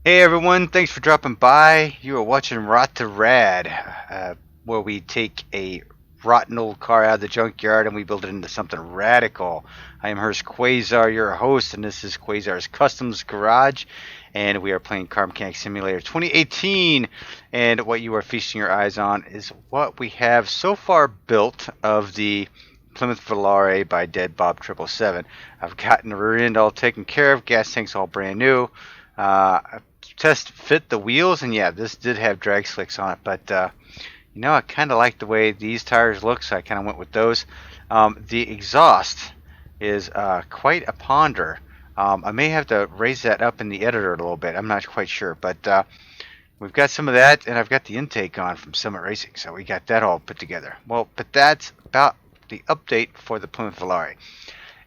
Hey everyone, thanks for dropping by. You are watching Rot2Rad, where we take a rotten old car out of the junkyard and we build it into something radical. I am Hurst Quayzar, your host, and this is Quayzar's Customs Garage, and we are playing Car Mechanic Simulator 2018. And what you are feasting your eyes on is what we have so far built of the Plymouth Volare by Dead Bob 777. I've gotten the rear end all taken care of, gas tanks all brand new. Test fit the wheels, and yeah, this did have drag slicks on it, but I kind of like the way these tires look, so I kind of went with those. The exhaust is quite a ponder. I may have to raise that up in the editor a little bit. I'm not quite sure, but we've got some of that, and I've got the intake on from Summit Racing, so we got that all put together. Well, but that's about the update for the Plymouth Volare.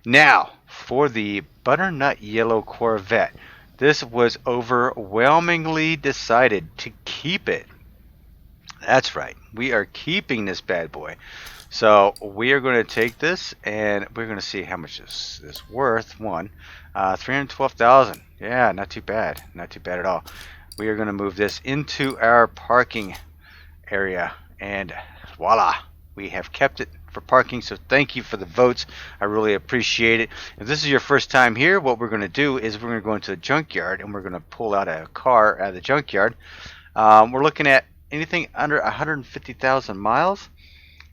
Now, for the butternut yellow Corvette. This was overwhelmingly decided to keep it. That's right. We are keeping this bad boy. So we are going to take this and we're going to see how much this is worth. 312,000. Yeah, not too bad. Not too bad at all. We are going to move this into our parking area, and voila, we have kept it for parking. So thank you for the votes. I really appreciate it. If this is your first time here, what we're going to do is we're going to go into the junkyard and we're going to pull out a car out of the junkyard. We're looking at anything under 150,000 miles.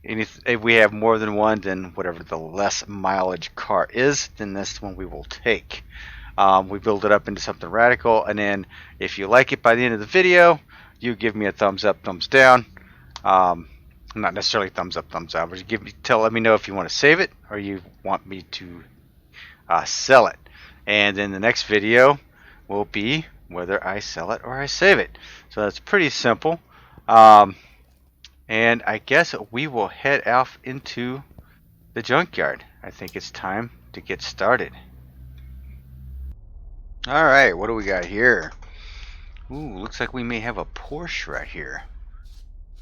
And if we have more than one, then whatever the less mileage car is, then that's the one we will take. We build it up into something radical, and then if you like it by the end of the video, you give me a thumbs up, thumbs down. Not necessarily thumbs up, thumbs down, but let me know if you want to save it or you want me to sell it. And then the next video will be whether I sell it or I save it. So that's pretty simple. And I guess we will head off into the junkyard. I think it's time to get started. Alright, what do we got here? Ooh, looks like we may have a Porsche right here.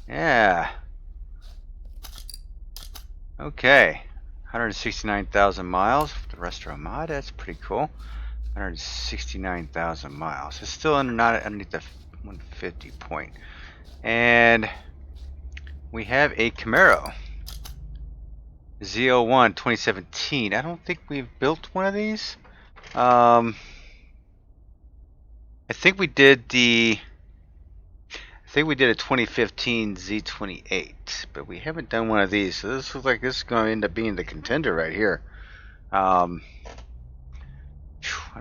Yeah. Okay. 169,000 miles for the Restro mod. That's pretty cool. 169,000 miles. It's still not underneath the 150 point. And we have a Camaro. Z01 2017. I don't think we've built one of these. I think we did a 2015 Z28, but we haven't done one of these. So this looks like this is going to end up being the contender right here. I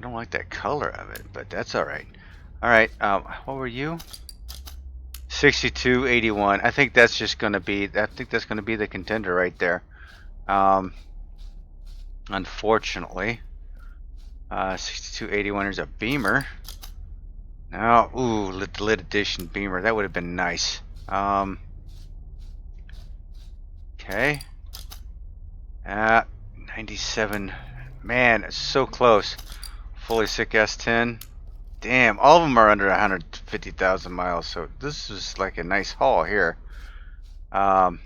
don't like that color of it, but that's all right. All right, what were you? 6281. I think that's just going to be. I think that's going to be the contender right there. Unfortunately, 6281 is a Beamer. Now, ooh, lid edition Beamer. That would have been nice. Okay. 97. Man, it's so close. Fully sick S10. Damn, all of them are under 150,000 miles. So this is like a nice haul here. Uh-oh.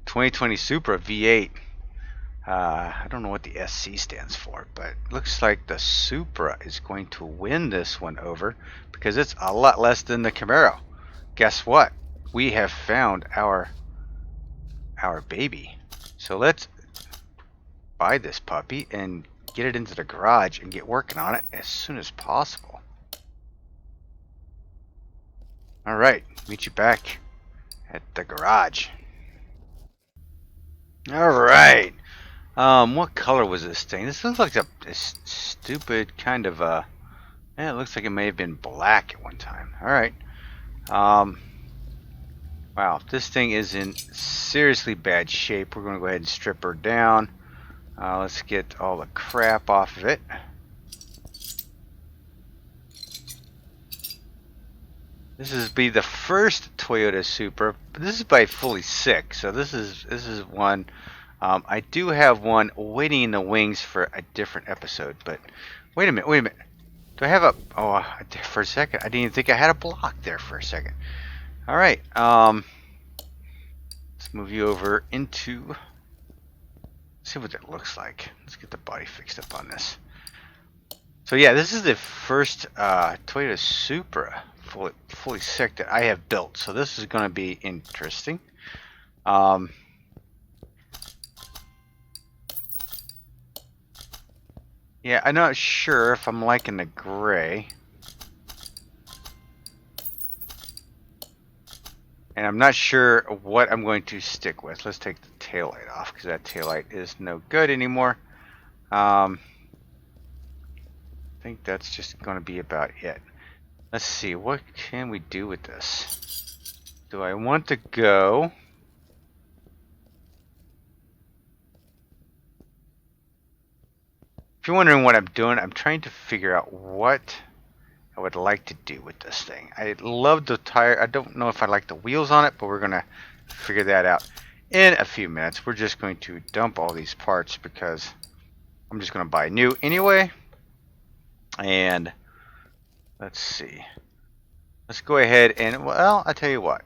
2020 Supra V8. I don't know what the SC stands for, but looks like the Supra is going to win this one over because it's a lot less than the Camaro. Guess what? We have found our baby. So let's buy this puppy and get it into the garage and get working on it as soon as possible. All right, meet you back at the garage. All right. What color was this thing? This looks like a stupid kind of yeah, it looks like it may have been black at one time. Alright. Wow, this thing is in seriously bad shape. We're going to go ahead and strip her down. Let's get all the crap off of it. This is be the first Toyota Supra. This is by fully sick, so this is one. I do have one waiting in the wings for a different episode, but wait a minute. Do I have a... Oh, for a second, I didn't even think I had a block there for a second. Alright, let's move you over into... Let's see what that looks like. Let's get the body fixed up on this. So yeah, this is the first Toyota Supra fully sick that I have built. So this is going to be interesting. Um, yeah, I'm not sure if I'm liking the gray. And I'm not sure what I'm going to stick with. Let's take the taillight off because that taillight is no good anymore. I think that's just going to be about it. Let's see, what can we do with this? Do I want to go? If you're wondering what I'm doing, I'm trying to figure out what I would like to do with this thing. I love the tire. I don't know if I like the wheels on it, but we're going to figure that out in a few minutes. We're just going to dump all these parts because I'm just going to buy new anyway. And let's see. Let's go ahead and, well, I'll tell you what.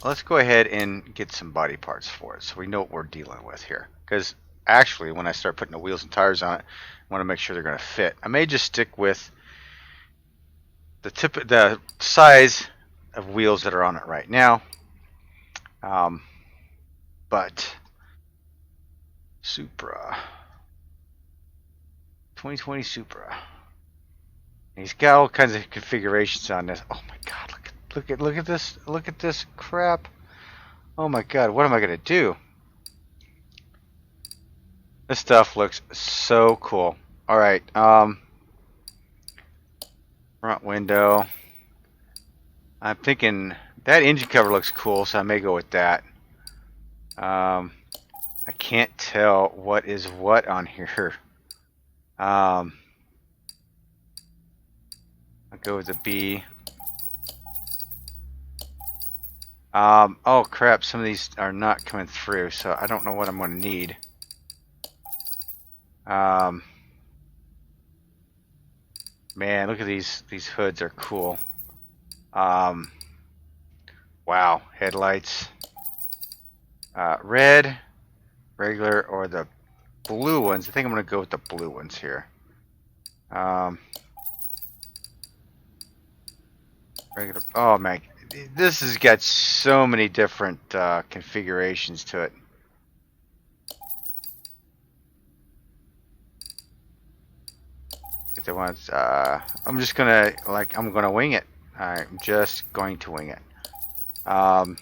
Let's go ahead and get some body parts for it so we know what we're dealing with here. Because actually, when I start putting the wheels and tires on it, I want to make sure they're going to fit. I may just stick with the size of wheels that are on it right now. But Supra, 2020 Supra. He's got all kinds of configurations on this. Oh my God! Look at this! Look at this crap! Oh my God! What am I gonna do? This stuff looks so cool. All right. Front window. I'm thinking that engine cover looks cool, so I may go with that. I can't tell what is what on here. I'll go with the B. Oh crap, some of these are not coming through, so I don't know what I'm going to need. Man, look at these hoods are cool. Wow, headlights. Red, regular, or the blue ones. I think I'm going to go with the blue ones here. Regular. Oh man, this has got so many different configurations to it. Get the ones. I'm just gonna I'm gonna wing it. I'm just going to wing it. Gonna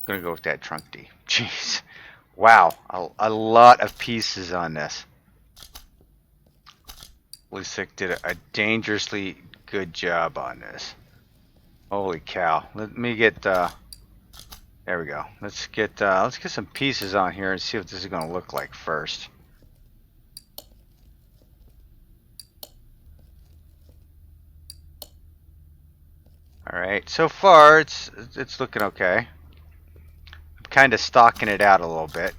go with that trunk D. Jeez, wow, a lot of pieces on this. Logitech did a dangerously good job on this. Holy cow! Let me get. There we go. Let's get some pieces on here and see what this is going to look like first. All right. So far, it's looking okay. I'm kind of stalking it out a little bit.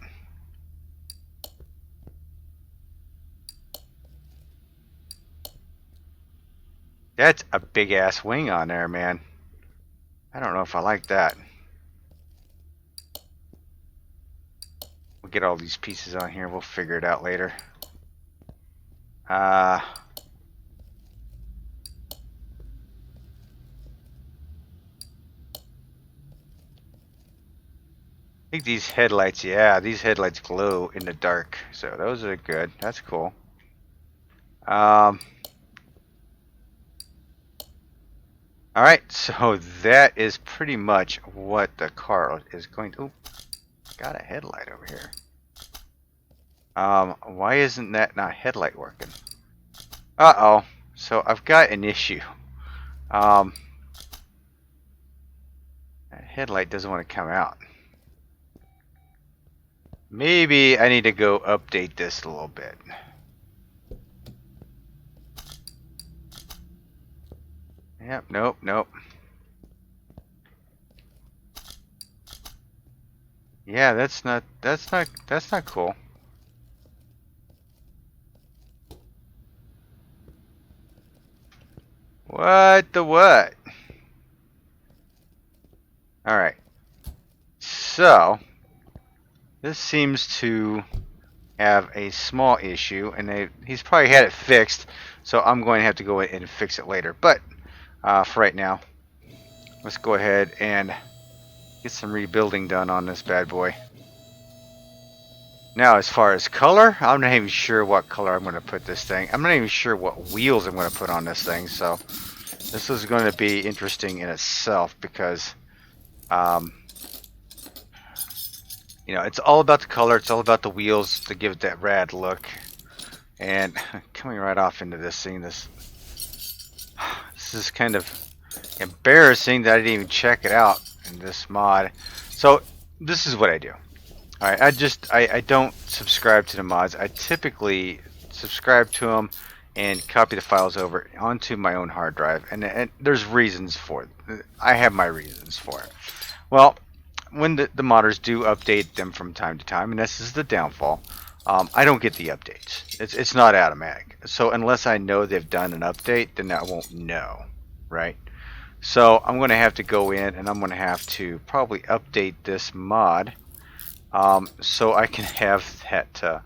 That's a big ass wing on there, man. I don't know if I like that. We'll get all these pieces on here. We'll figure it out later. I think these headlights, yeah, these headlights glow in the dark. So those are good. That's cool. Alright, so that is pretty much what the car is going to... Ooh, got a headlight over here. Why isn't that not headlight working? Uh-oh. So I've got an issue. That headlight doesn't want to come out. Maybe I need to go update this a little bit. Yep, nope. Yeah, that's not cool. What the what? Alright. So this seems to have a small issue, and he's probably had it fixed, so I'm going to have to go in and fix it later. But for right now, let's go ahead and get some rebuilding done on this bad boy. Now, as far as color, I'm not even sure what color I'm going to put this thing. I'm not even sure what wheels I'm going to put on this thing, so this is going to be interesting in itself because, you know, it's all about the color, it's all about the wheels to give it that rad look. And coming right off into this thing, this is kind of embarrassing that I didn't even check it out in this mod. So this is what I do. Alright, I don't subscribe to the mods. I typically subscribe to them and copy the files over onto my own hard drive. And there's reasons for it. I have my reasons for it. Well, when the modders do update them from time to time, and this is the downfall, I don't get the updates. It's not automatic. So unless I know they've done an update, then I won't know, right? So I'm going to have to go in and I'm going to have to probably update this mod so I can have that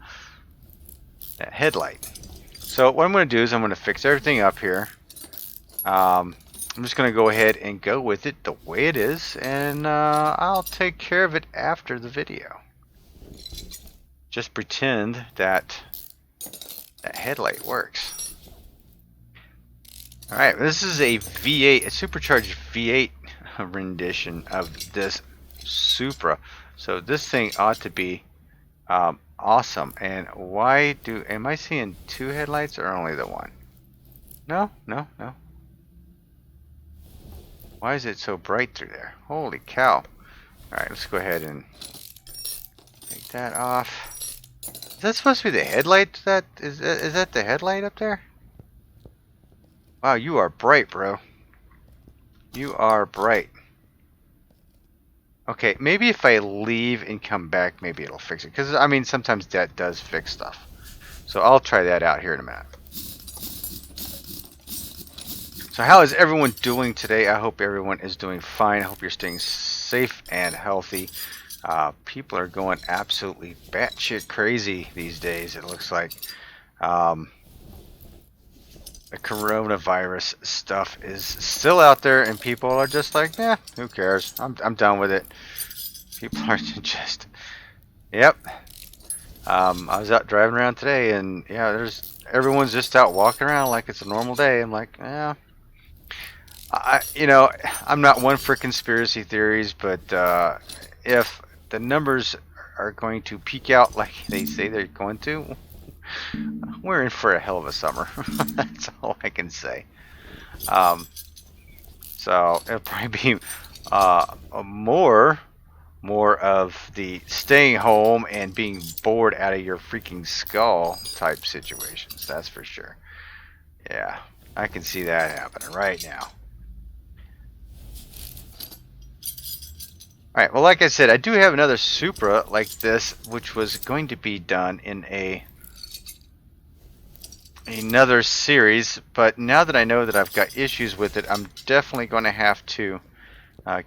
headlight. So what I'm going to do is I'm going to fix everything up here. I'm just going to go ahead and go with it the way it is, and I'll take care of it after the video. Just pretend that that headlight works. Alright, this is a V8, a supercharged V8 rendition of this Supra. So this thing ought to be awesome. And am I seeing two headlights or only the one? No. Why is it so bright through there? Holy cow. Alright, let's go ahead and take that off. Is that supposed to be the headlight? Is that the headlight up there? Wow, you are bright, bro. You are bright. Okay, maybe if I leave and come back, maybe it'll fix it. Because, I mean, sometimes that does fix stuff. So I'll try that out here in a minute. So how is everyone doing today? I hope everyone is doing fine. I hope you're staying safe and healthy. People are going absolutely batshit crazy these days, it looks like. The coronavirus stuff is still out there, and people are just like, "Yeah, who cares? I'm done with it." People are just, yep. I was out driving around today, and yeah, everyone's just out walking around like it's a normal day. I'm like, yeah. I'm not one for conspiracy theories, but if the numbers are going to peak out like they say they're going to, we're in for a hell of a summer. That's all I can say. So it'll probably be more of the staying home and being bored out of your freaking skull type situations. That's for sure. Yeah, I can see that happening right now. Alright, well, like I said, I do have another Supra like this, which was going to be done in another series, but now that I know that I've got issues with it, I'm definitely going to have to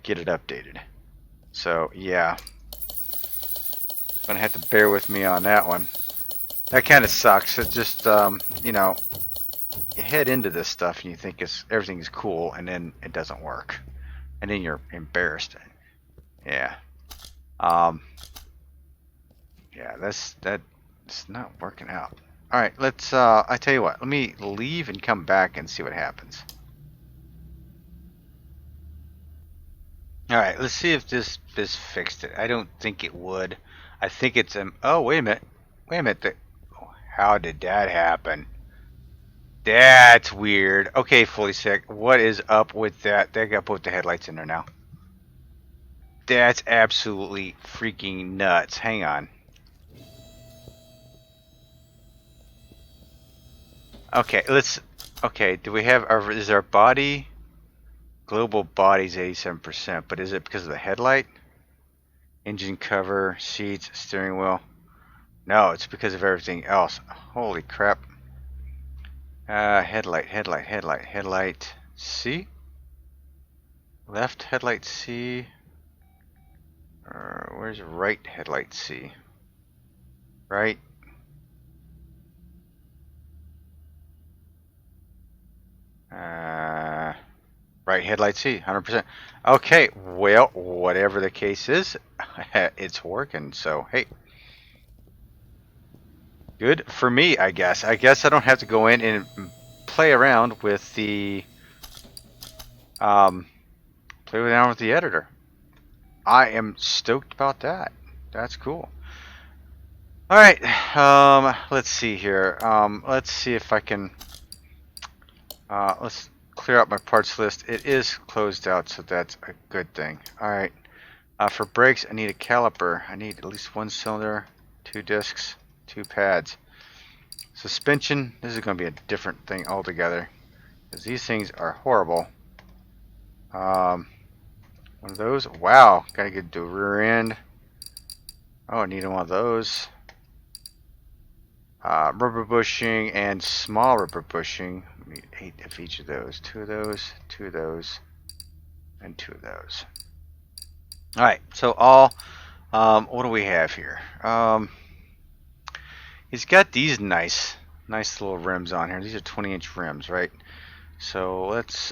get it updated. So, yeah. Going to have to bear with me on that one. That kind of sucks. It just, you know, you head into this stuff and you think everything is cool, and then it doesn't work. And then you're embarrassed. Yeah. Yeah, that's not working out. Alright, let's, I tell you what, let me leave and come back and see what happens. Alright, let's see if this fixed it. I don't think it would. I think it's, oh, wait a minute. Wait a minute. How did that happen? That's weird. Okay, fully sick. What is up with that? They got both the headlights in there now. That's absolutely freaking nuts. Hang on. Okay, okay, do we have is our body, global body's 87%, but is it because of the headlight? Engine cover, seats, steering wheel. No, it's because of everything else. Holy crap. Headlight. C? Left headlight C. Where's right headlight C? Right. Right headlight C, 100%. Okay, well, whatever the case is, it's working. So hey, good for me, I guess. I guess I don't have to go in and play around with the play around with the editor. I am stoked about that. That's cool. All right, let's see here. Let's see if I can. Let's clear out my parts list. It is closed out, so that's a good thing. All right. For brakes, I need a caliper. I need at least one cylinder, 2 discs, 2 pads. Suspension. This is going to be a different thing altogether, because these things are horrible. One of those. Wow. Got to get the rear end. Oh, I need one of those. Rubber bushing and small rubber bushing. We need 8 of each of those. 2 of those, 2 of those, and 2 of those. Alright, so all, what do we have here? He's got these nice little rims on here. These are 20-inch rims, right? So let's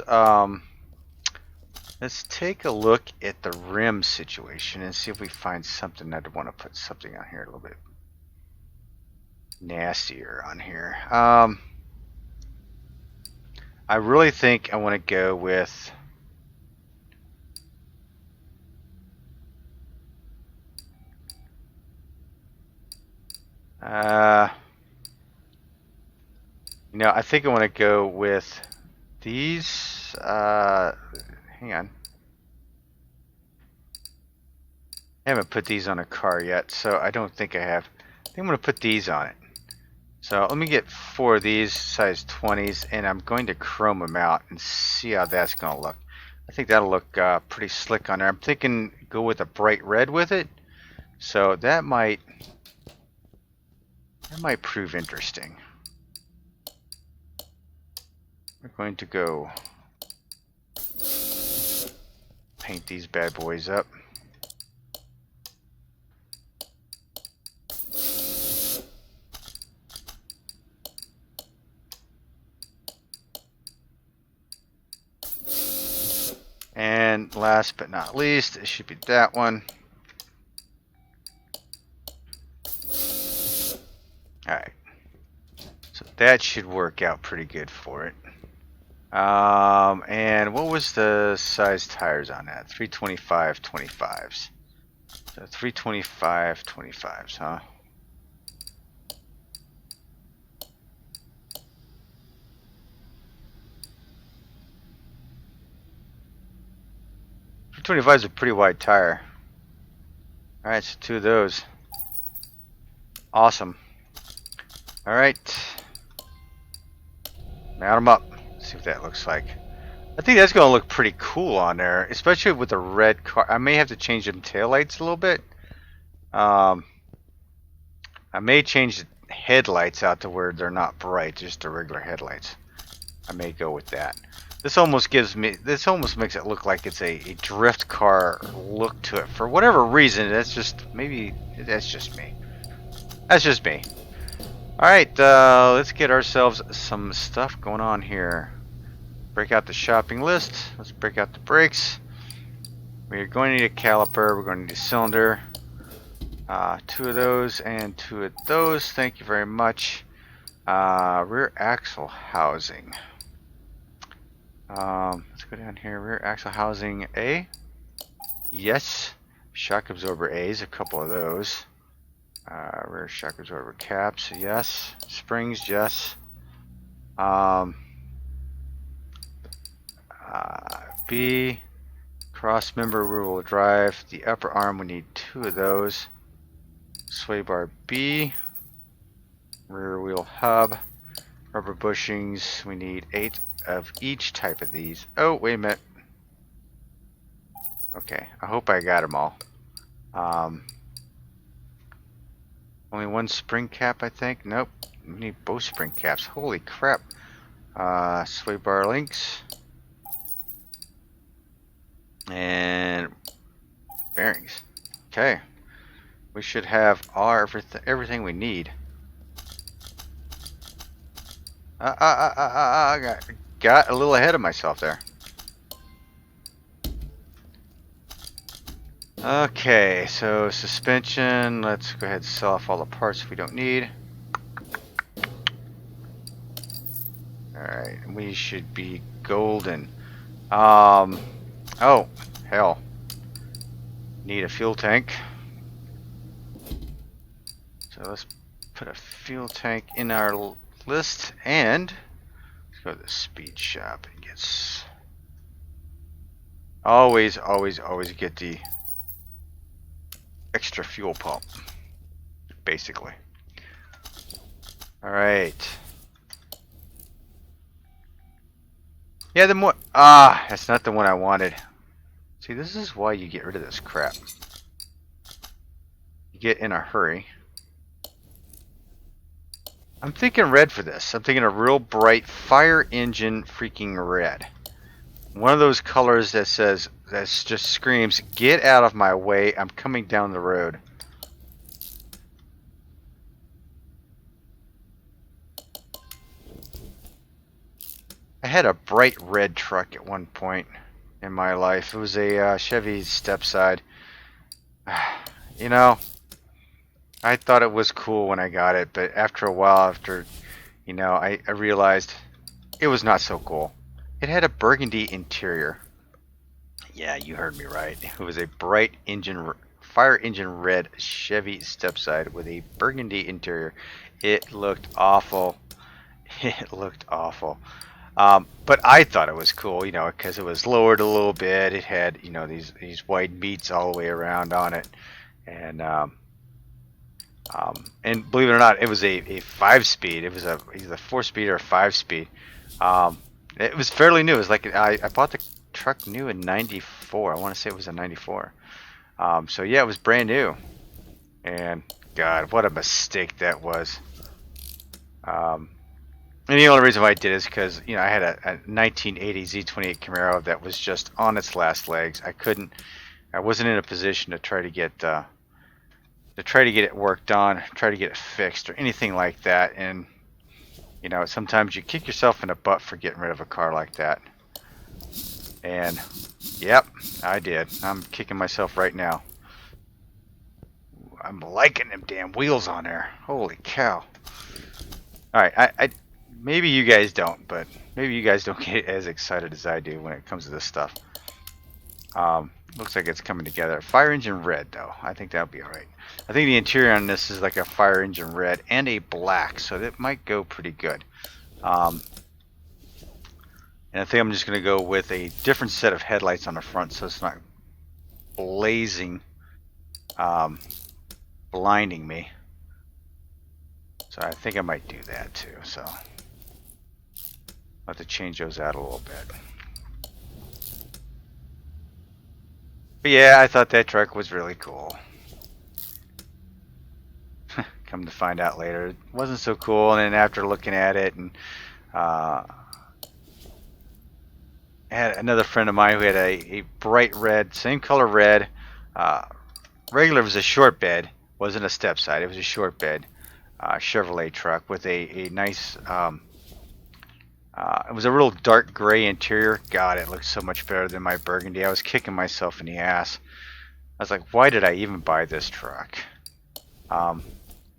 take a look at the rim situation and see if we find something. I'd want to put something on here a little bit nastier on here. I really think I want to go with I think I want to go with these. Hang on. I haven't put these on a car yet, so I don't think I have. I think I'm going to put these on it. So let me get 4 of these size 20s, and I'm going to chrome them out and see how that's going to look. I think that'll look pretty slick on there. I'm thinking go with a bright red with it, so that might prove interesting. We're going to go paint these bad boys up. And last but not least, it should be that one. Alright. So that should work out pretty good for it. And what was the size tires on that? 325 25s. So 325 25s, huh? .25 is a pretty wide tire. Alright, so 2 of those. Awesome. Alright. Mount them up. See what that looks like. I think that's going to look pretty cool on there, especially with the red car. I may have to change them taillights a little bit. I may change the headlights out to where they're not bright, just the regular headlights. I may go with that. This almost makes it look like it's a drift car look to it. For whatever reason, that's just me. That's just me. Alright, let's get ourselves some stuff going on here. Break out the shopping list. Let's break out the brakes. We're going to need a caliper. We're going to need a cylinder. 2 of those and 2 of those. Thank you very much. Rear axle housing. Let's go down here. Rear axle housing A. Yes. Shock absorber A's. A couple of those. Rear shock absorber caps. Yes. Springs. Yes. B. Cross member rear wheel drive. The upper arm, we need 2 of those. Sway bar B. Rear wheel hub. Rubber bushings, we need 8 of each type of these. Oh, wait a minute. Okay, I hope I got them all. Only 1 spring cap, I think. Nope, we need both spring caps. Holy crap. Sway bar links. And bearings. Okay. We should have everything we need. I got a little ahead of myself there. Okay, so suspension. Let's go ahead and sell off all the parts we don't need. Alright, we should be golden. Oh, hell. Need a fuel tank. So let's put a fuel tank in our list, and let's go to the speed shop and get always get the extra fuel pump, basically. Alright. Yeah, the more that's not the one I wanted. See, this is why you get rid of this crap. You get in a hurry. I'm thinking red for this. I'm thinking a real bright fire engine freaking red. One of those colors that says, that just screams, get out of my way, I'm coming down the road. I had a bright red truck at one point in my life. It was a Chevy Stepside. You know, I thought it was cool when I got it, but after a while, you know, I realized it was not so cool. It had a burgundy interior. Yeah, you heard me right. It was a bright fire engine red Chevy Stepside with a burgundy interior. It looked awful. It looked awful. But I thought it was cool, you know, because it was lowered a little bit. It had, you know, these wide beats all the way around on it, and believe it or not, it was a 5-speed. It was either a 4-speed or a 5-speed. It was fairly new. It was like I bought the truck new in '94. I want to say it was a '94. So yeah, it was brand new. And God, what a mistake that was. And the only reason why I did is because, you know, I had a 1980 Z28 Camaro that was just on its last legs. I wasn't in a position to try to get it worked on, try to get it fixed or anything like that. And you know, sometimes you kick yourself in the butt for getting rid of a car like that. And yep, I did. I'm kicking myself right now. I'm liking them damn wheels on there. Holy cow. Alright, I maybe you guys don't, but maybe you guys don't get as excited as I do when it comes to this stuff. Looks like it's coming together. Fire engine red, though. I think that'll be alright. I think the interior on this is like a fire engine red and a black, so that might go pretty good. And I think I'm just going to go with a different set of headlights on the front, so it's not blazing, blinding me. So I think I might do that too. So I'll have to change those out a little bit. But yeah, I thought that truck was really cool. Come to find out later, it wasn't so cool. And then after looking at it, and I had another friend of mine who had a bright red, same color red. Regular was a short bed, wasn't a step side. It was a short bed Chevrolet truck with a nice. It was a real dark gray interior. God, it looked so much better than my burgundy. I was kicking myself in the ass. I was like, why did I even buy this truck?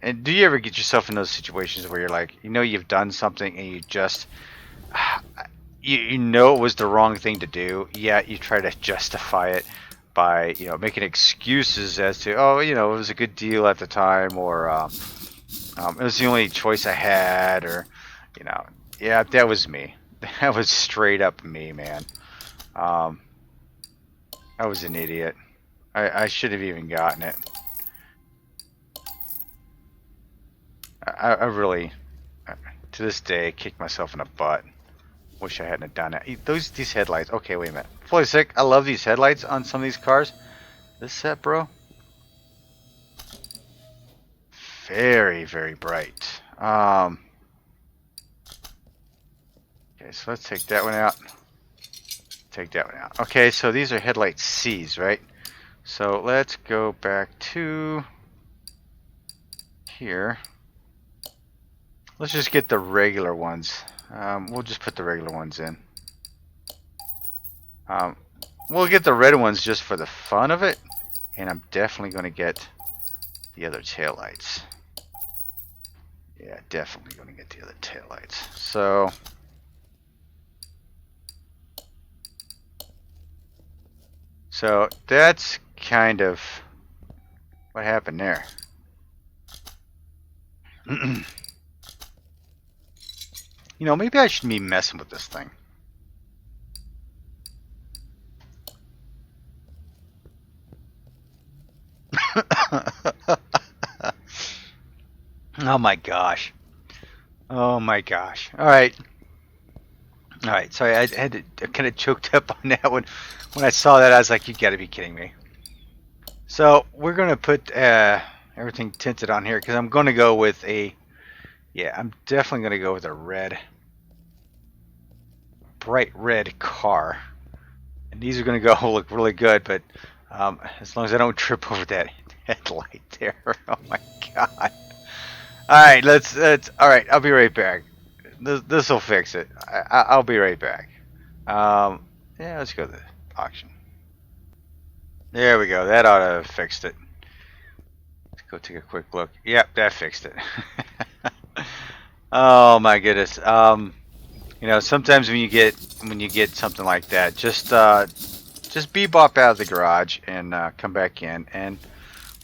And do you ever get yourself in those situations where you're like, you know, you've done something and you just, you know it was the wrong thing to do, yet you try to justify it by, you know, making excuses as to, oh, you know, it was a good deal at the time, or it was the only choice I had, or, you know, yeah, that was me. That was straight up me, man. I was an idiot. I should have even gotten it. I really, to this day, kick myself in the butt. Wish I hadn't done it. These headlights. Okay, wait a minute. Fully sick. I love these headlights on some of these cars. This set, bro. Very, very bright. Okay, so let's take that one out. Take that one out. Okay, so these are headlight C's, right? So let's go back to here. Let's just get the regular ones. We'll just put the regular ones in. We'll get the red ones just for the fun of it. and I'm definitely going to get the other taillights. Yeah, definitely going to get the other taillights. So that's kind of what happened there. You know, maybe I shouldn't be messing with this thing. Oh my gosh. Oh my gosh. All right. All right. Sorry, I kind of choked up on that one. When I saw that, I was like, you got to be kidding me. So we're going to put everything tinted on here because I'm going to go with a, yeah, I'm definitely going to go with a red, bright red car. And these are going to go look really good, but as long as I don't trip over that headlight there. Oh my god. Alright, alright, I'll be right back. This will fix it. I'll be right back. Yeah, let's go to the auction. There we go. That ought to have fixed it. Let's go take a quick look. Yep, that fixed it. Oh my goodness. You know, sometimes when you get something like that, just bebop out of the garage and come back in, and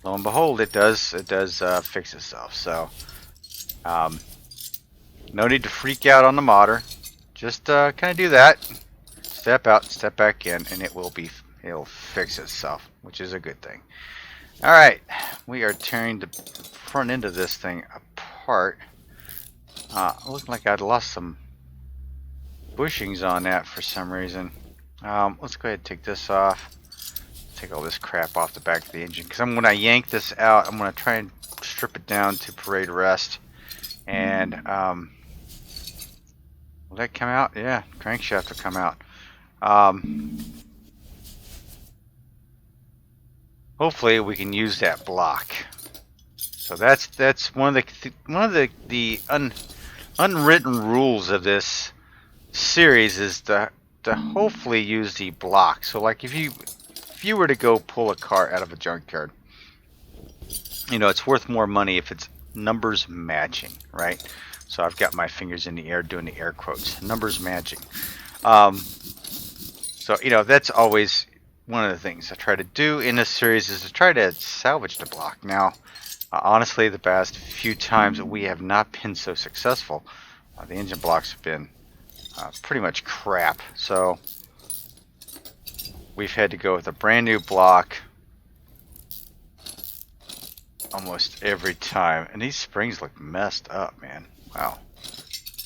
lo and behold, it does fix itself. So no need to freak out on the modder. Just kind of do that. Step out, step back in, and it'll fix itself, which is a good thing. All right, we are tearing the front end of this thing apart. Looking like I'd lost some bushings on that for some reason. Let's go ahead and take this off. Take all this crap off the back of the engine, because when I yank this out, I'm going to try and strip it down to parade rest. And will that come out? Yeah, crankshaft will come out. Hopefully we can use that block. So that's one of the unwritten rules of this series, is to hopefully use the block. So like if you were to go pull a car out of a junkyard, you know, it's worth more money if it's numbers matching, right? So I've got my fingers in the air doing the air quotes, numbers matching. So you know, that's always one of the things I try to do in this series, is to try to salvage the block. Now honestly, the past few times we have not been so successful. The engine blocks have been pretty much crap, so we've had to go with a brand new block almost every time. And these springs look messed up, man. Wow.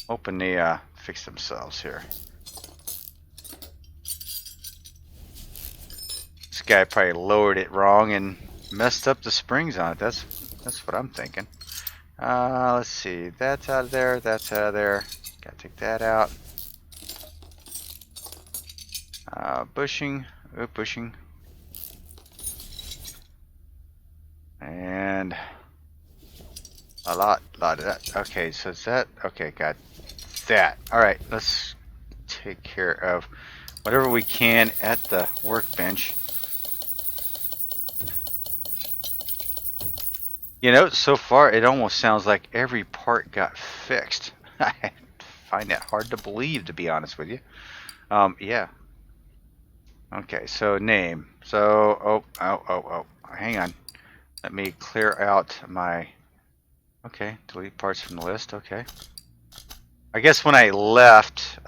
Hoping they fix themselves here. This guy probably lowered it wrong and messed up the springs on it. That's what I'm thinking. Let's see. That's out of there. That's out of there. Gotta take that out. Bushing. Bushing. And a lot of that. Okay, so is that okay? Got that. All right, let's take care of whatever we can at the workbench. You know, so far it almost sounds like every part got fixed. I find that hard to believe, to be honest with you. Yeah. Okay, so name. So hang on. Let me clear out my. Okay, delete parts from the list. Okay. I guess when I left,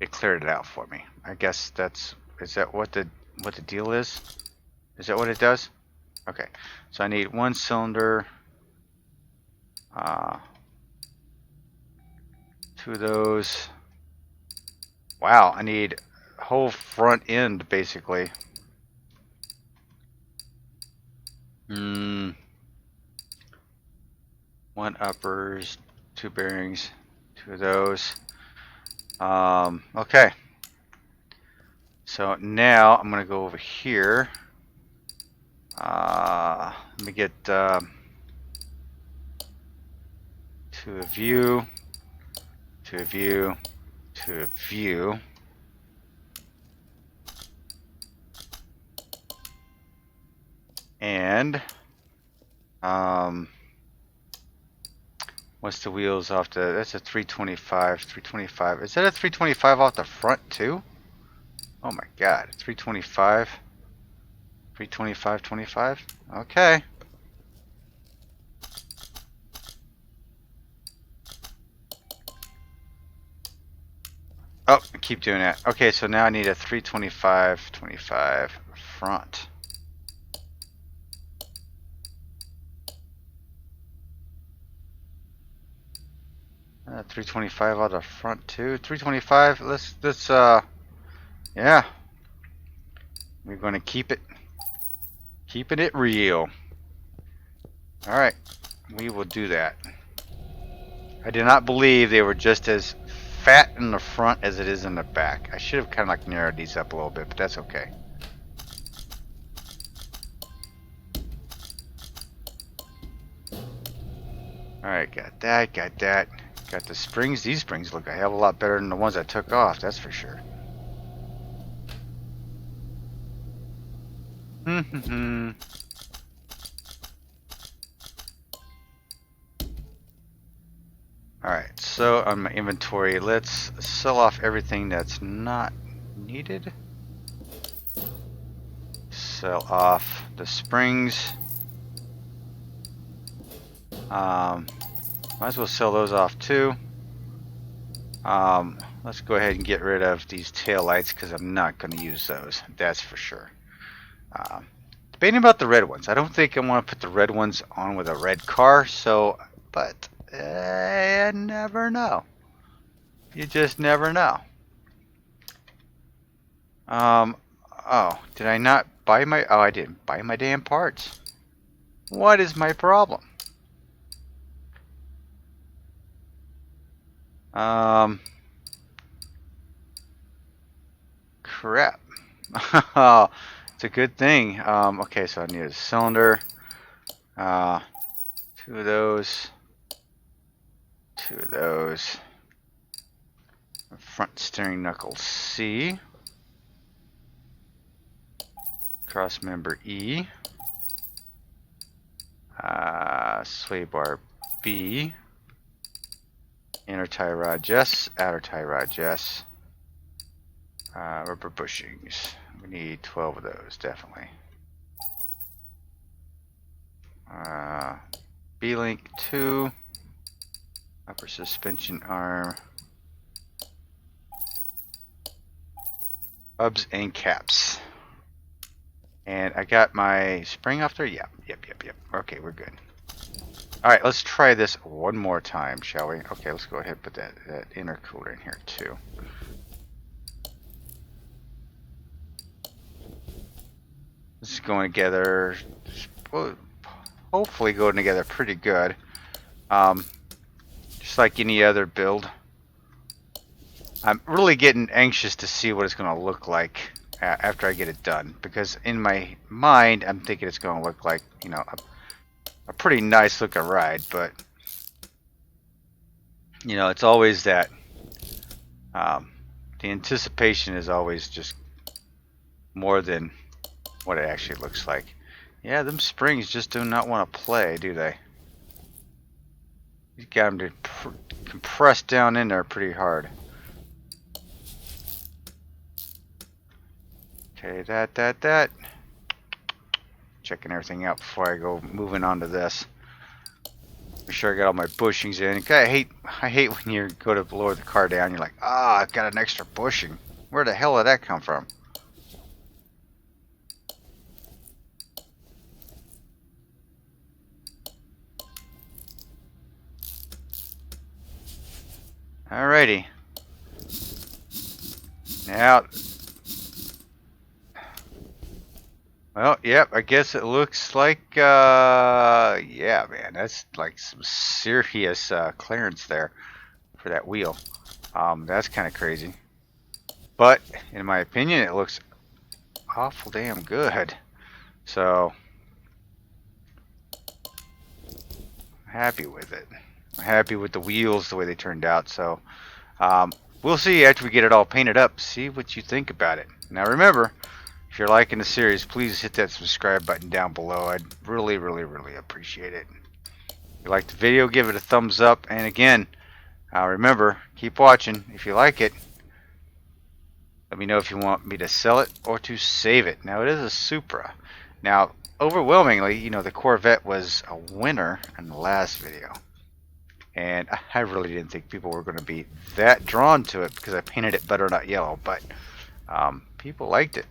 it cleared it out for me. I guess is that what the deal is? Is that what it does? Okay, so I need one cylinder, 2 of those. Wow, I need a whole front end basically. One uppers, 2 bearings, 2 of those. Okay. So now I'm gonna go over here. Let me get to a view, to a view, to a view. And what's the wheels off the? That's a 325. 325. Is that a 325 off the front too? Oh my God, 325. 325, 25. Okay. Oh, I keep doing that. Okay, so now I need a 325, 25 front. 325 on the front too. 325. Let's yeah. We're gonna keep it, keeping it real. All right, we will do that. I did not believe they were just as fat in the front as it is in the back. I should have kind of like narrowed these up a little bit, but that's okay. Alright, got that, got that. Got the springs. These springs look a hell of a lot better than the ones I took off, that's for sure. Alright, so on my inventory, let's sell off everything that's not needed. Sell off the springs. Might as well sell those off too. Let's go ahead and get rid of these tail lights because I'm not going to use those. That's for sure. Debating about the red ones. I don't think I want to put the red ones on with a red car. So, but I never know. You just never know. Oh, did I not buy my? Oh, I didn't buy my damn parts. What is my problem? Crap. It's a good thing. Okay, so I need a cylinder. 2 of those. 2 of those. Front steering knuckle C. Cross member E. Sway bar B. Inner tie rod yes. Outer tie rod yes. Rubber bushings. We need 12 of those, definitely. B-link 2. Upper suspension arm. Hubs and caps. And I got my spring off there? Yep. Okay, we're good. Alright, let's try this one more time, shall we? Okay, let's go ahead and put that intercooler in here too. This is going together, well, hopefully going together pretty good. Just like any other build. I'm really getting anxious to see what it's going to look like after I get it done. Because in my mind, I'm thinking it's going to look like, you know, a pretty nice looking ride. But, you know, it's always that, the anticipation is always just more than what it actually looks like. Yeah, them springs just do not want to play, do they? You got them to compress down in there pretty hard. Okay, that. Checking everything out before I go moving on to this. Make sure I got all my bushings in. Okay, I hate when you go to lower the car down. You're like, I've got an extra bushing. Where the hell did that come from? Alrighty. Now, well, yep, I guess it looks like, yeah, man, that's like some serious clearance there for that wheel. That's kind of crazy. But, in my opinion, it looks awful damn good. So, I'm happy with it. I'm happy with the wheels, the way they turned out. So, we'll see after we get it all painted up. See what you think about it. Now remember, If you're liking the series, please hit that subscribe button down below. I'd really, really, really appreciate it. If you like the video, give it a thumbs up. And again, remember, keep watching. If you like it, let me know if you want me to sell it or to save it. Now, it is a Supra. Now, overwhelmingly, you know, the Corvette was a winner in the last video. And I really didn't think people were going to be that drawn to it because I painted it butternut yellow. But people liked it.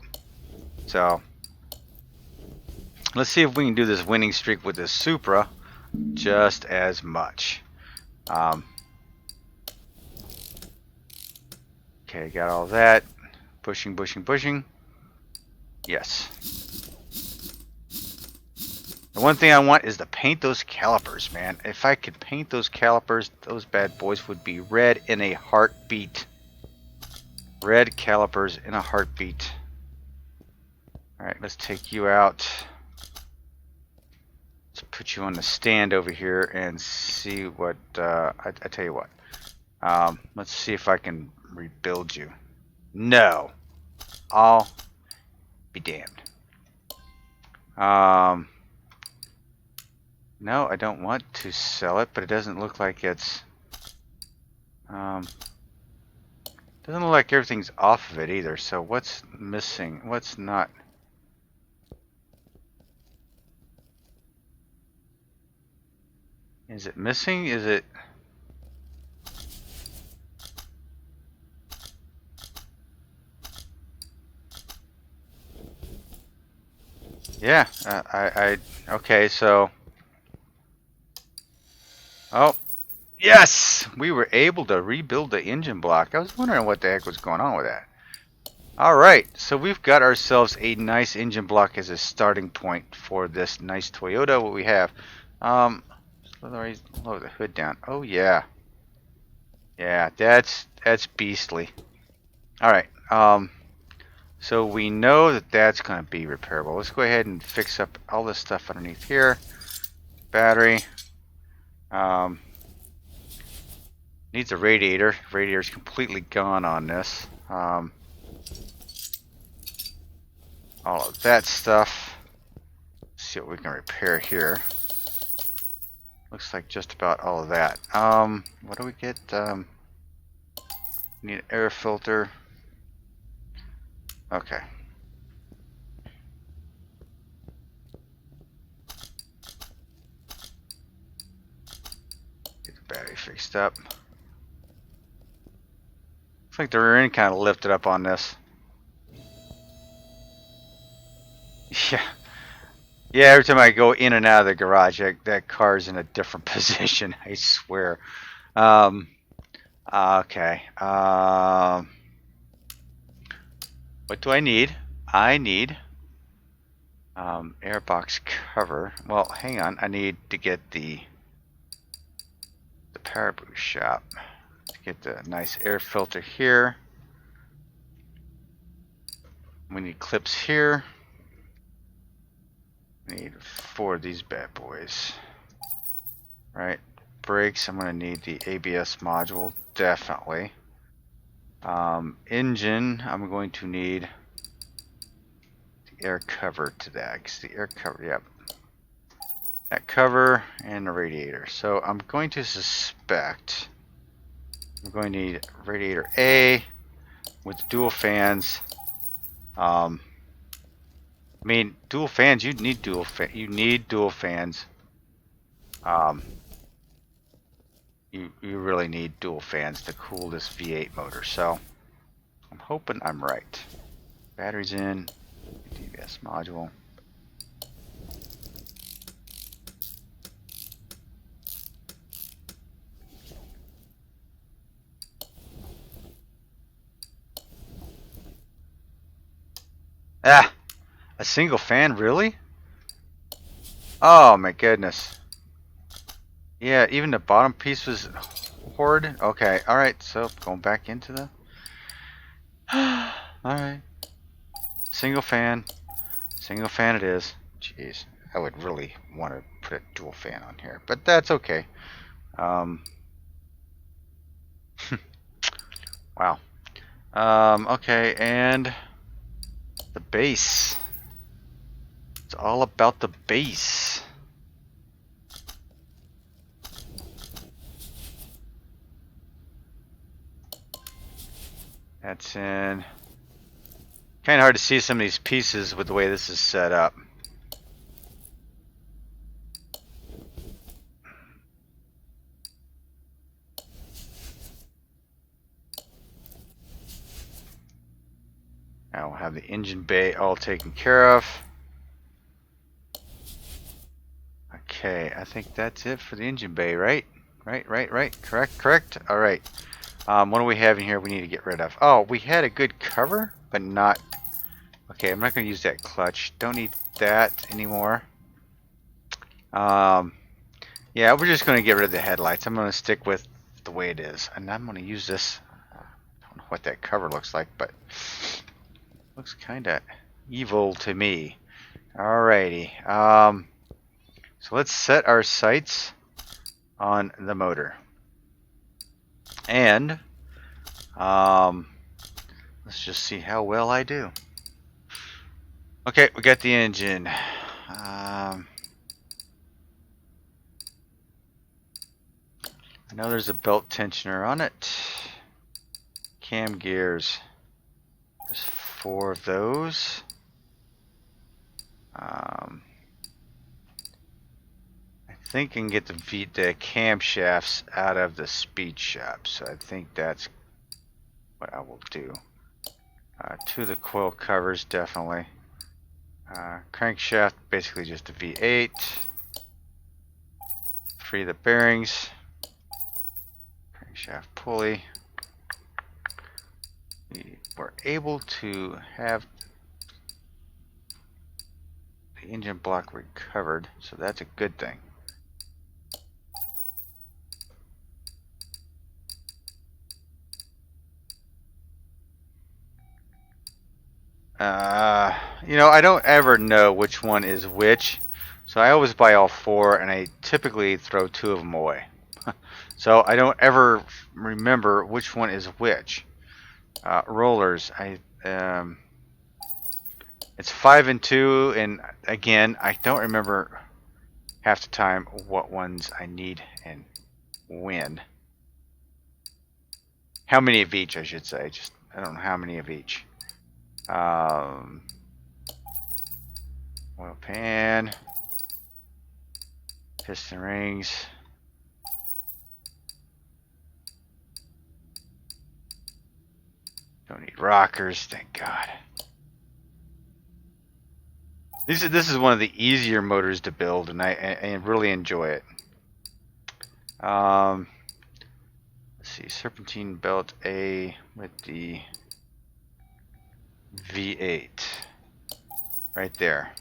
So, let's see if we can do this winning streak with this Supra just as much. Okay, got all that. Pushing, pushing, pushing. Yes. The one thing I want is to paint those calipers, man. If I could paint those calipers, those bad boys would be red in a heartbeat. Red calipers in a heartbeat. Alright, let's take you out. Let's put you on the stand over here and see what, I tell you what. Let's see if I can rebuild you. No. I'll be damned. No, I don't want to sell it, but it doesn't look like it's... doesn't look like everything's off of it either, so what's missing? What's not... Is it missing? Is it... Yeah, okay, so... Oh, yes! We were able to rebuild the engine block. I was wondering what the heck was going on with that. Alright, so we've got ourselves a nice engine block as a starting point for this nice Toyota. What we have. Lower the hood down. Oh, yeah. Yeah, that's beastly. Alright, so we know that that's going to be repairable. Let's go ahead and fix up all this stuff underneath here. Battery. Needs a radiator. Radiator's completely gone on this. All of that stuff. Let's see what we can repair here. Looks like just about all of that. What do we get? Need an air filter. Okay. Get the battery fixed up. Looks like the rear end kind of lifted up on this. Yeah. Yeah, every time I go in and out of the garage, that car's in a different position, I swear. Okay. What do I need? I need airbox cover. Well, hang on. I need to get the power boost shop to get the nice air filter here. We need clips here. We need 4 of these bad boys. Right. Brakes. I'm going to need the ABS module. Definitely. Engine. I'm going to need the air cover to that. 'Cause the air cover. Yep. That cover and the radiator. So I'm going to suspect we're going to need radiator A with dual fans. I mean, dual fans. You need dual fans. You really need dual fans to cool this V8 motor. So I'm hoping I'm right. Batteries in. DBS module. Ah, a single fan, really? Oh my goodness. Yeah, even the bottom piece was horrid. Okay, alright, so going back into the... Alright. Single fan it is. Jeez, I would really want to put a dual fan on here, but that's okay. Wow. Okay, and The base. It's all about the base. That's in. Kind of hard to see some of these pieces with the way this is set up. Now we'll have the engine bay all taken care of. Okay, I think that's it for the engine bay, right? Right. Correct. All right. What do we have in here we need to get rid of? Oh, we had a good cover, but not... Okay, I'm not going to use that clutch. Don't need that anymore. Yeah, we're just going to get rid of the headlights. I'm going to stick with the way it is. And I'm going to use this. I don't know what that cover looks like, but looks kind of evil to me. Alrighty. So let's set our sights on the motor. And let's just see how well I do. Okay, we got the engine. I know there's a belt tensioner on it. Cam gears. There's 4 of those. I think I can get the camshafts out of the speed shop, so I think that's what I will do. 2 of the coil covers, definitely. Crankshaft, basically just a V8. 3 of the bearings. Crankshaft pulley. We were able to have the engine block recovered, so that's a good thing. You know, I don't ever know which one is which, so I always buy all 4, and I typically throw 2 of them away. So I don't ever remember which one is which. Rollers, it's 5 and 2, and again, I don't remember half the time what ones I need and when. How many of each, I should say. Just I don't know how many of each. Oil pan, piston rings, don't need rockers, thank God. This is one of the easier motors to build, and I really enjoy it. Let's see, serpentine belt A with the V8 right there.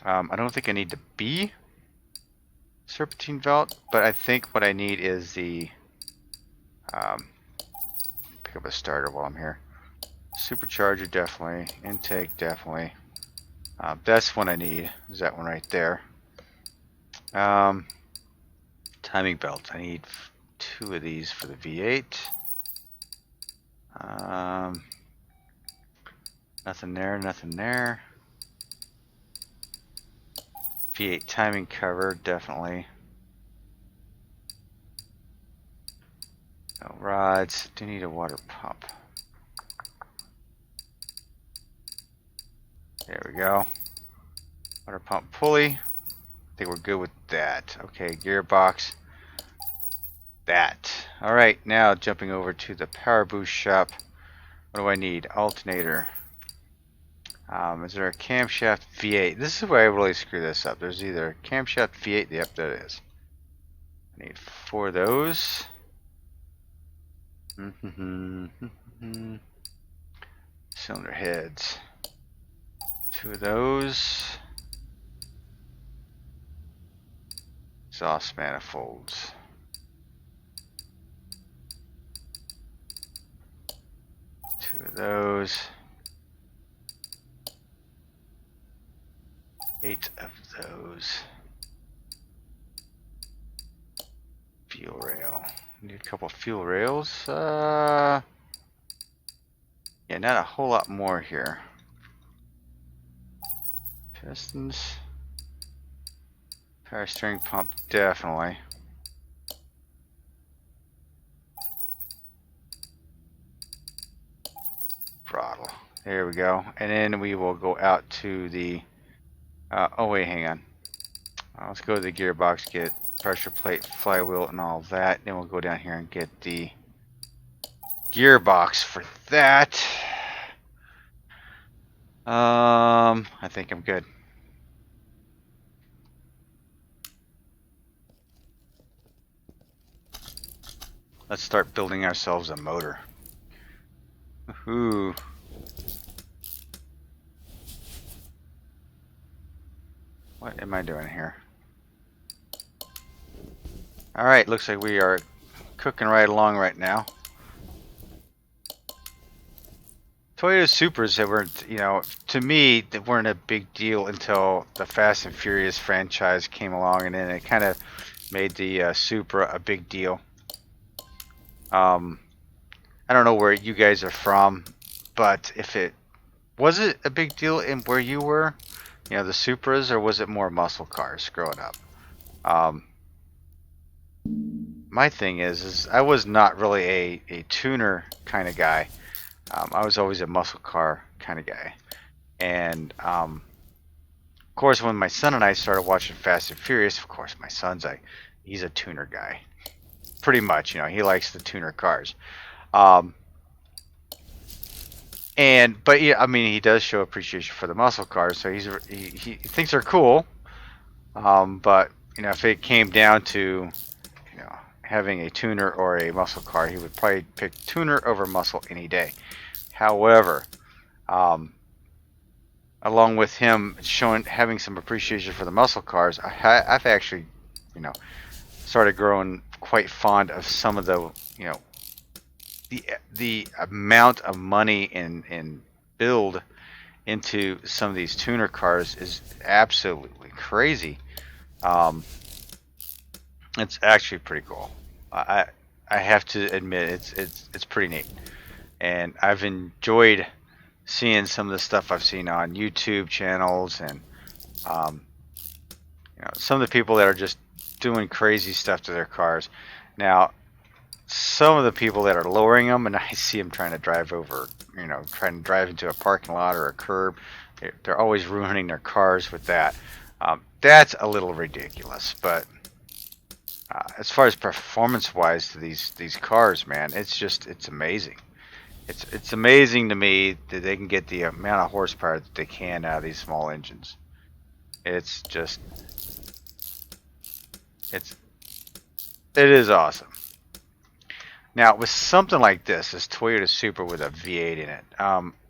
I don't think I need the B serpentine belt, but I think what I need is the pick up a starter while I'm here. Supercharger, definitely. Intake, definitely. That's one I need, is that one right there. Timing belt, I need 2 of these for the V8. Nothing there. V8 timing cover, definitely. No rods, do need a water pump. There we go. Water pump pulley. I think we're good with that. Okay, gearbox. That. Alright, now jumping over to the power boost shop. What do I need? Alternator. Is there a camshaft V8? This is where I really screw this up. There's either a camshaft V8, yep, there it is. I need 4 of those. Cylinder heads. 2 of those. Exhaust manifolds. 2 of those. 8 of those. Fuel rail. Need a couple of fuel rails. Yeah, not a whole lot more here. Pistons. Power steering pump, definitely. Throttle. There we go. And then we will go out to the... oh wait, hang on. Let's go to the gearbox, get pressure plate, flywheel, and all that. Then we'll go down here and get the gearbox for that. I think I'm good. Let's start building ourselves a motor. Woohoo. What am I doing here? Alright, looks like we are cooking right along right now. Toyota Supras that weren't, you know, to me, they weren't a big deal until the Fast and Furious franchise came along, and then it kind of made the Supra a big deal. I don't know where you guys are from, but if it was it a big deal in where you were, you know, the Supras, or was it more muscle cars growing up? My thing is I was not really a tuner kind of guy. I was always a muscle car kind of guy. And, of course, when my son and I started watching Fast and Furious, of course, my son's he's a tuner guy. Pretty much, you know, he likes the tuner cars. But yeah, I mean, he does show appreciation for the muscle cars, so he thinks they're cool. But, you know, if it came down to, you know, having a tuner or a muscle car, he would probably pick tuner over muscle any day. However, along with him having some appreciation for the muscle cars, I've actually, you know, started growing quite fond of some of the, you know, the amount of money and build into some of these tuner cars is absolutely crazy. It's actually pretty cool. I have to admit it's pretty neat. And I've enjoyed seeing some of the stuff I've seen on YouTube channels, and you know, some of the people that are just doing crazy stuff to their cars. Now, some of the people that are lowering them, and I see them trying to drive over, you know, trying to drive into a parking lot or a curb. They're always ruining their cars with that. That's a little ridiculous, but as far as performance-wise to these cars, man, it's amazing. It's amazing to me that they can get the amount of horsepower that they can out of these small engines. It is awesome. Now, with something like this Toyota Supra with a V8 in it,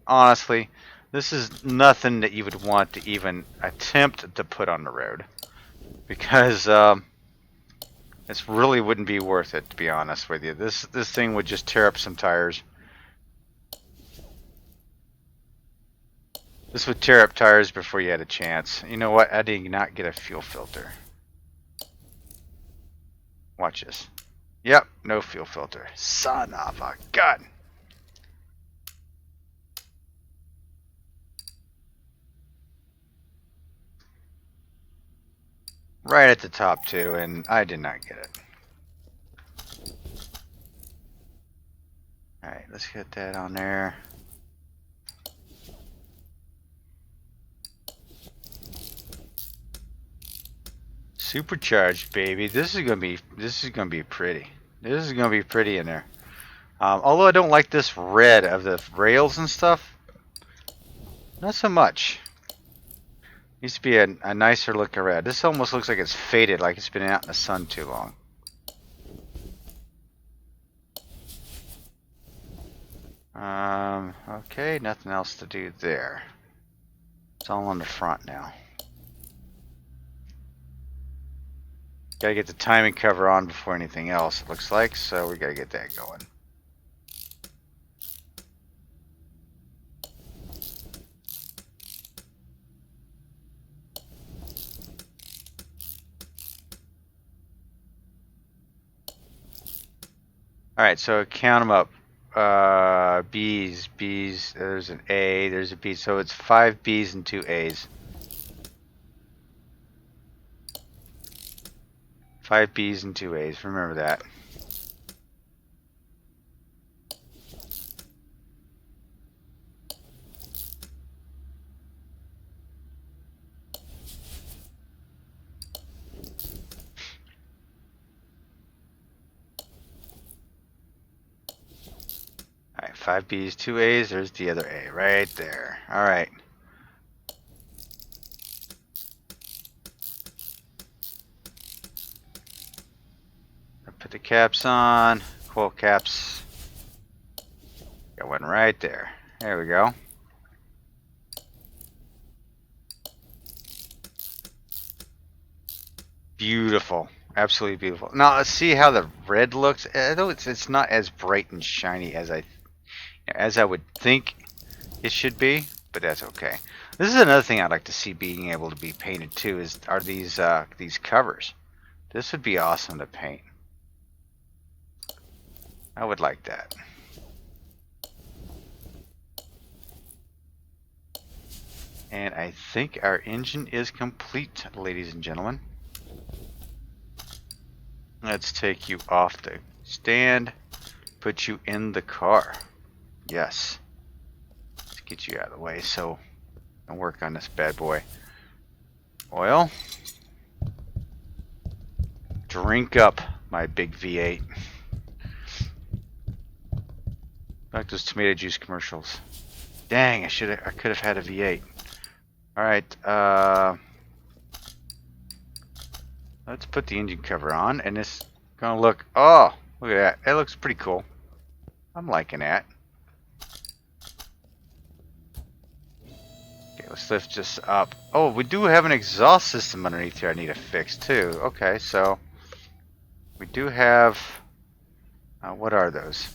honestly, this is nothing that you would want to even attempt to put on the road, because this really wouldn't be worth it, to be honest with you. This thing would just tear up some tires. This would tear up tires before you had a chance. You know what? I did not get a fuel filter. Watch this. Yep, no fuel filter. Son of a gun. Right at the top too, and I did not get it. Alright, let's get that on there. Supercharged, baby. This is gonna be pretty. This is gonna be pretty in there. Although I don't like this red of the rails and stuff. Not so much. Used to be a nicer looking red. This almost looks like it's faded, like it's been out in the sun too long. Okay, nothing else to do there. It's all on the front now. Gotta get the timing cover on before anything else, it looks like, so we gotta get that going. Alright, so count them up. B's, there's an A, there's a B, so it's 5 B's and 2 A's. 5 B's and 2 A's. Remember that. Alright, 5 B's, 2 A's. There's the other A right there. Alright. Put the caps on. Coil caps. Got one right there. There we go. Beautiful. Absolutely beautiful. Now let's see how the red looks. Although it's not as bright and shiny as I would think it should be, but that's okay. This is another thing I'd like to see being able to be painted too. Are these covers? This would be awesome to paint. I would like that. And I think our engine is complete, ladies and gentlemen. Let's take you off the stand, put you in the car. Yes. Let's get you out of the way so I can work on this bad boy. Oil. Drink up, my big V8. Like those tomato juice commercials. Dang, I could have had a V8. Alright, let's put the engine cover on, and it's gonna look, oh, look at that. It looks pretty cool. I'm liking that. Okay, let's lift this up. Oh, we do have an exhaust system underneath here I need to fix too. Okay, so we do have, what are those?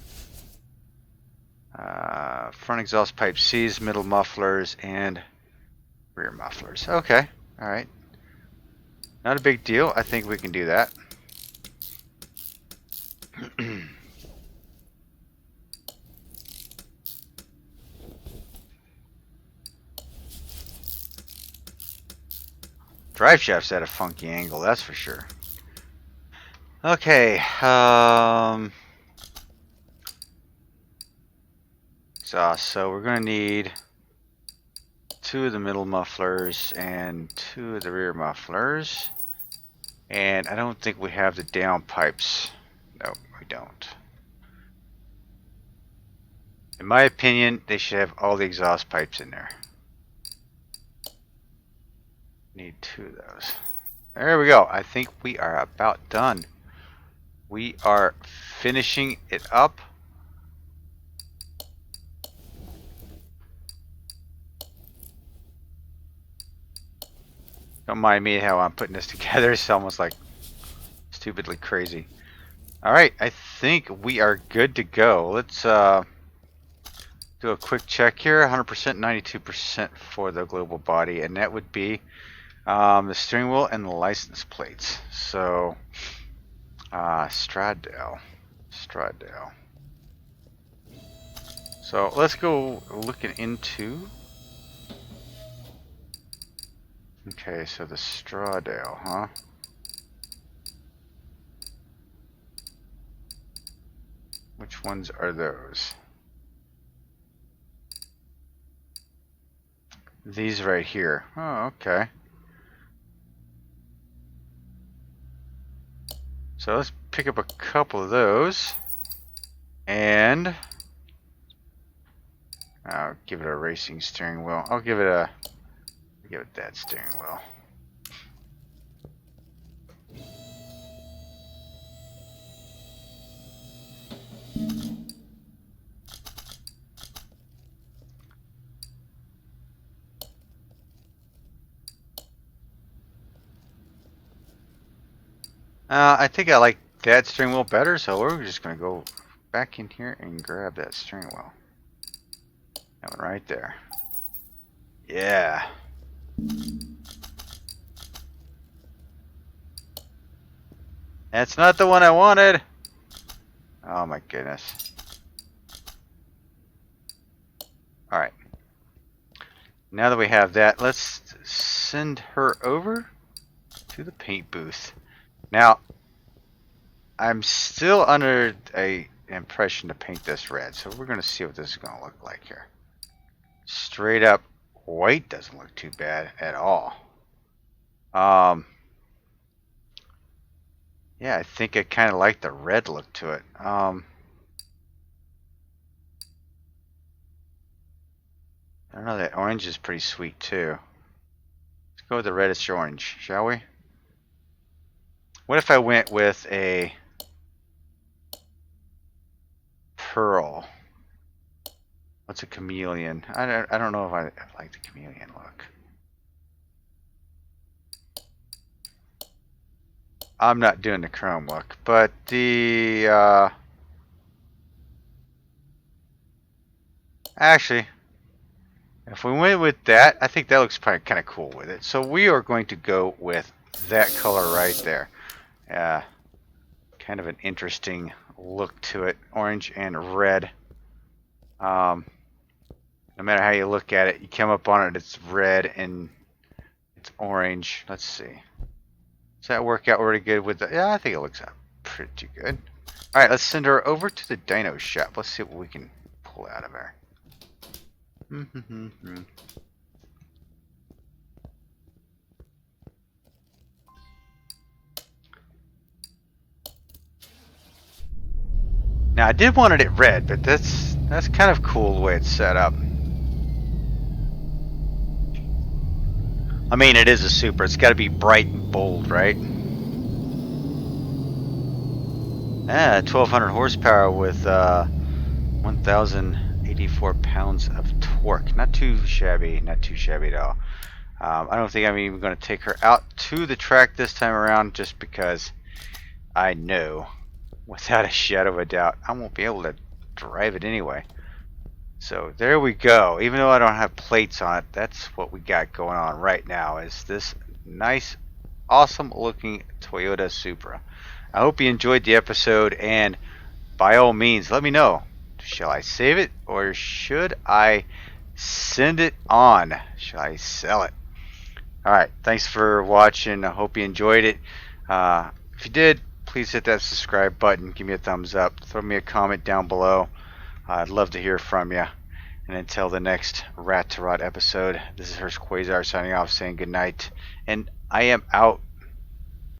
Front exhaust pipe C's, middle mufflers, and rear mufflers. Okay, alright. Not a big deal. I think we can do that. Drive shaft's at a funky angle, that's for sure. Okay, exhaust. So we're going to need 2 of the middle mufflers and 2 of the rear mufflers. And I don't think we have the down pipes. No, we don't. In my opinion, they should have all the exhaust pipes in there. Need 2 of those. There we go. I think we are about done. We are finishing it up. Don't mind me how I'm putting this together. It's almost like stupidly crazy. Alright, I think we are good to go. Let's do a quick check here. 100%, 92% for the global body, and that would be the steering wheel and the license plates. So, Stradale. So let's go looking into. Okay, so the Stradale, huh? Which ones are those? These right here. Oh, okay. So let's pick up a couple of those. And I'll give it a racing steering wheel. I'll give it that steering wheel. I think I like that steering wheel better, so we're just going to go back in here and grab that steering wheel. That one right there. Yeah. That's not the one I wanted. Oh my goodness. Alright. Now that we have that, let's send her over to the paint booth. Now, I'm still under a impression to paint this red, so we're going to see what this is going to look like here. Straight up white doesn't look too bad at all. Yeah, I think I kind of like the red look to it. I don't know, that orange is pretty sweet too. Let's go with the reddish orange, shall we? What if I went with a pearl? What's a chameleon? I don't know if I like the chameleon look. I'm not doing the chrome look, but the actually, if we went with that, I think that looks probably kind of cool with it. So we are going to go with that color right there. Kind of an interesting look to it, orange and red. No matter how you look at it, you come up on it, it's red and it's orange. Let's see. Does that work out really good with the... Yeah, I think it looks out pretty good. Alright, let's send her over to the Dyno shop. Let's see what we can pull out of her. Now, I did want it red, but that's kind of cool the way it's set up. I mean, it is a super. It's got to be bright and bold, right? 1,200 horsepower with 1,084 pounds of torque. Not too shabby. Not too shabby at all. I don't think I'm even going to take her out to the track this time around, just because I know, without a shadow of a doubt, I won't be able to drive it anyway. So there we go. Even though I don't have plates on it, that's what we got going on right now, is this nice, awesome looking Toyota Supra. I hope you enjoyed the episode, and by all means, let me know. Shall I save it, or should I send it on? Shall I sell it? Alright, thanks for watching. I hope you enjoyed it. If you did, please hit that subscribe button. Give me a thumbs up. Throw me a comment down below. I'd love to hear from you. And until the next Rot2Rad episode, this is Hurst Quayzar signing off, saying good night. And I am out.